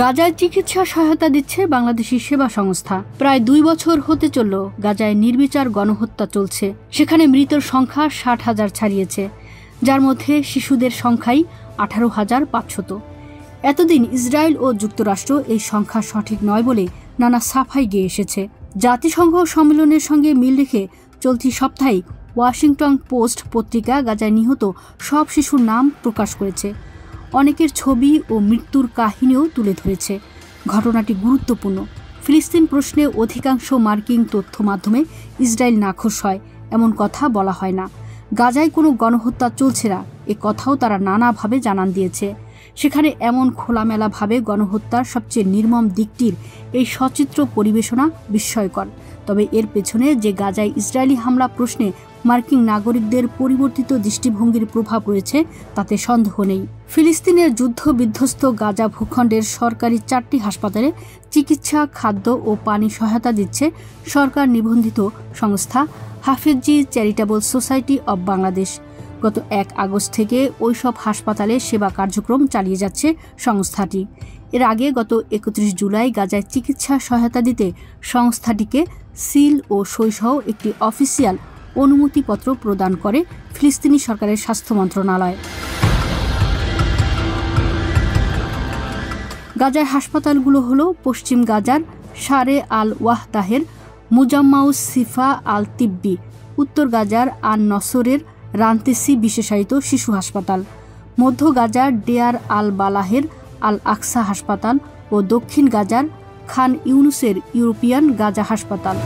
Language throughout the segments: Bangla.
গাজায় চিকিৎসা সহায়তা দিচ্ছে বাংলাদেশি সেবা সংস্থা। প্রায় 2 বছর হতে চলল গাজায় নির্বিচার গণহত্যা চলছে। সেখানে মৃতের সংখ্যা 60,000 ছাড়িয়েছে, যার মধ্যে শিশুদের সংখ্যাই 18,500। এতদিন ইসরায়েল ও যুক্তরাষ্ট্র এই সংখ্যা সঠিক নয় বলে নানা সাফাই গেয়ে এসেছে। জাতিসংঘ সম্মেলনের সঙ্গে মিল রেখে চলতি সপ্তাহে ওয়াশিংটন পোস্ট পত্রিকা গাজায় নিহত সব শিশুর নাম প্রকাশ করেছে। অনেকের ছবি ও মৃত্যুর কাহিনীও তুলে ধরেছে। ঘটনাটি গুরুত্বপূর্ণ। ফিলিস্তিন প্রশ্নে অধিকাংশ মার্কিন তথ্য মাধ্যমে ইসরায়েল নাখোশ হয় এমন কথা বলা হয় না। গাজায় কোনো গণহত্যা চলছে না, এ কথাও তারা নানাভাবে জানান দিয়েছে। সেখানে এমন খোলামেলাভাবে গণহত্যার সবচেয়ে নির্মম দিকটির এই সচিত্র পরিবেশনা বিস্ময়কর। তবে এর পেছনে যে গাজায় ইসরায়েলি হামলা প্রশ্নে মার্কিন নাগরিকদের পরিবর্তিত দৃষ্টিভঙ্গির প্রভাব রয়েছে তাতে সন্দেহ নেই। ফিলিস্তিনের যুদ্ধ বিধ্বস্ত গাজা ভূখণ্ডের সরকারি 4টি হাসপাতালে চিকিৎসা, খাদ্য ও পানি সহায়তা দিচ্ছে সরকার নিবন্ধিত সংস্থা Hafezi charitable society of Bangladesh. গত 1 আগস্ট থেকে ওইসব হাসপাতালে সেবা কার্যক্রম চালিয়ে যাচ্ছে সংস্থাটি। এর আগে গত 31 জুলাই গাজায় চিকিৎসা সহায়তা দিতে সংস্থাটিকে সিল ও সইসহ একটি অফিসিয়াল অনুমতিপত্র প্রদান করে ফিলিস্তিনি সরকারের স্বাস্থ্য মন্ত্রণালয়। গাজার হাসপাতালগুলো হল পশ্চিম গাজার শারে আল ওয়াহদাহের মুজাম্মাউস সিফা আল তিব্বি, উত্তর গাজার আন নসরের রান্তেসি বিশেষায়িত শিশু হাসপাতাল, মধ্য গাজার ডেয়ার আল বালাহের আল আকসা হাসপাতাল ও দক্ষিণ গাজার খান ইউনুসের ইউরোপিয়ান গাজা হাসপাতাল।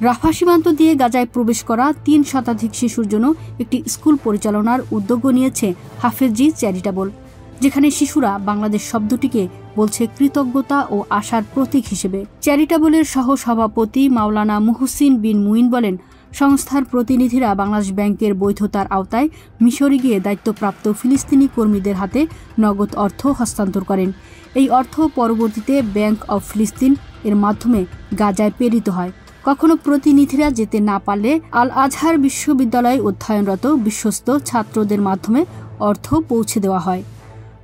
রাফা সীমান্ত দিয়ে গাজায় প্রবেশ করা 3 শতাধিক শিশুর জন্য একটি স্কুল পরিচালনার উদ্যোগও নিয়েছে হাফেজি চ্যারিটেবল, যেখানে শিশুরা বাংলাদেশ শব্দটিকে বলছে কৃতজ্ঞতা ও আশার প্রতীক হিসেবে। চ্যারিটেবলের সহ সভাপতি মাওলানা মুহসিন বিন মুইন বলেন, সংস্থার প্রতিনিধিরা বাংলাদেশ ব্যাংকের বৈধতার আওতায় মিশরে গিয়ে দায়িত্বপ্রাপ্ত ফিলিস্তিনি কর্মীদের হাতে নগদ অর্থ হস্তান্তর করেন। এই অর্থ পরবর্তীতে ব্যাংক অব ফিলিস্তিন এর মাধ্যমে গাজায় প্রেরিত হয়। কখনো প্রতিনিধিরা যেতে না পারলে আল আজহার বিশ্ববিদ্যালয়ে অধ্যয়নরত বিশ্বস্ত ছাত্রদের মাধ্যমে অর্থ পৌঁছে দেওয়া হয়।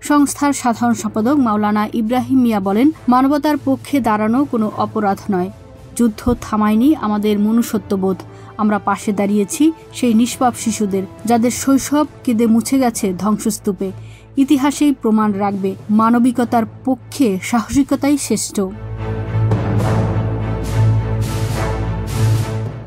সংস্থার সাধারণ সম্পাদক মাওলানা ইব্রাহিম মিয়া বলেন, মানবতার পক্ষে দাঁড়ানো কোনো অপরাধ নয়। যুদ্ধ থামায়নি আমাদের মনুষ্যত্ববোধ। আমরা পাশে দাঁড়িয়েছি সেই নিষ্পাপ শিশুদের, যাদের শৈশব কেঁদে মুছে গেছে ধ্বংসস্তূপে। ইতিহাসেই প্রমাণ রাখবে মানবিকতার পক্ষে সাহসিকতাই শ্রেষ্ঠ।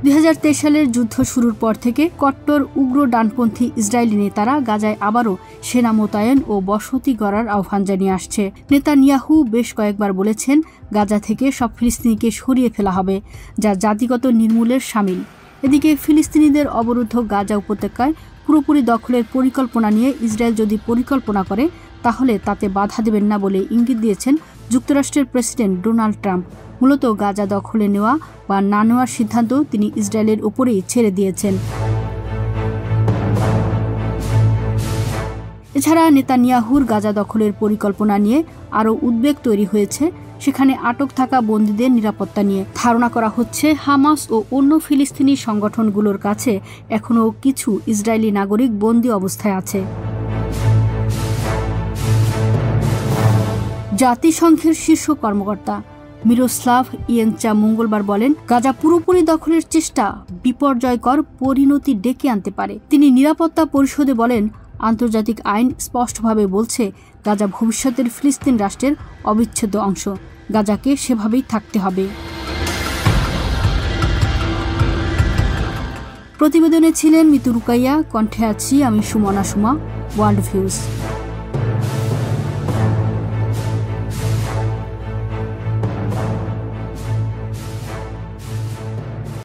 2023 সালের যুদ্ধ শুরুর পর থেকে কট্টর উগ্র ডানপন্থী ইসরায়েলি নেতারা গাজায় আবারও সেনা মোতায়েন ও বসতি গড়ার আহ্বান জানিয়ে আসছে। নেতানিয়াহু বেশ কয়েকবার বলেছেন গাজা থেকে সব ফিলিস্তিনিকে সরিয়ে ফেলা হবে, যা জাতিগত নির্মূলের শামিল। এদিকে ফিলিস্তিনিদের অবরুদ্ধ গাজা উপত্যকায় পুরোপুরি দখলের পরিকল্পনা নিয়ে ইসরায়েল যদি পরিকল্পনা করে তাহলে তাতে বাধা দেবেন না বলে ইঙ্গিত দিয়েছেন যুক্তরাষ্ট্রের প্রেসিডেন্ট ডোনাল্ড ট্রাম্প। মূলত গাজা দখলে নেওয়া বা না নেওয়ার সিদ্ধান্ত তিনি ইসরায়েলের উপরেই ছেড়ে দিয়েছেন। এছাড়া নেতানিয়াহুর গাজা দখলের পরিকল্পনা নিয়ে আরও উদ্বেগ তৈরি হয়েছে সেখানে আটক থাকা বন্দীদের নিরাপত্তা নিয়ে। ধারণা করা হচ্ছে হামাস ও অন্য ফিলিস্তিনি সংগঠনগুলোর কাছে এখনও কিছু ইসরায়েলি নাগরিক বন্দী অবস্থায় আছে। জাতিসংঘের শীর্ষ কর্মকর্তা মিরোস্লাভ ইয়েনচা মঙ্গলবার বলেন, গাজা পুরোপুরি দখলের চেষ্টা বিপর্যয়কর পরিণতি ডেকে আনতে পারে। তিনি নিরাপত্তা পরিষদে বলেন, আন্তর্জাতিক আইন স্পষ্টভাবে বলছে গাজা ভবিষ্যতের ফিলিস্তিন রাষ্ট্রের অবিচ্ছেদ্য অংশ। গাজাকে সেভাবেই থাকতে হবে। প্রতিবেদনে ছিলেন মিতু রুকাইয়া, কণ্ঠে আছি আমি সুমনা সুমা, ওয়ার্ল্ড ভিউজ।